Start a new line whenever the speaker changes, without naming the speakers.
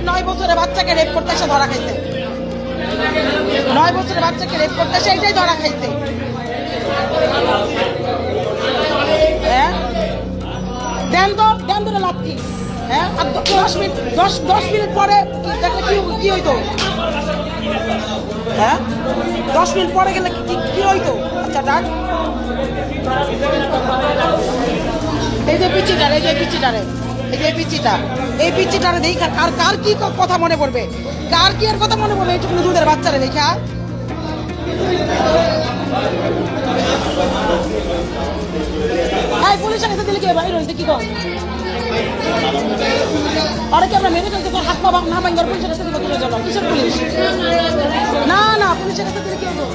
9 বছরের বাচ্চাকে রেপ করতে এসে ধরা খাইছে। 9 বছরের বাচ্চাকে রেপ করতে এসে এইটাই ধরা খাইছে। হ্যাঁ দেন তো লাভ কি? হ্যাঁ আর 10 মিনিট পরে দেখলে কি হইতো? হ্যাঁ 10 মিনিট পরে গেলে কি হইতো? আচ্ছা ডাক এই যে পিচিটারে দেখা কার কি কথা মনে পড়বে? কার কি আর কথা মনে পড়বে? এইটুকু দুধের বাচ্চারে দেখা পুলিশের কাছে দিলে কি বাইর হইতে কি কর? আর কি আমরা মেরে ফেলতে হাত পা না ভাঙার পুলিশের কাছে দিলে যাবো? কিসের পুলিশ? না পুলিশের কাছে দিলে কি হবো?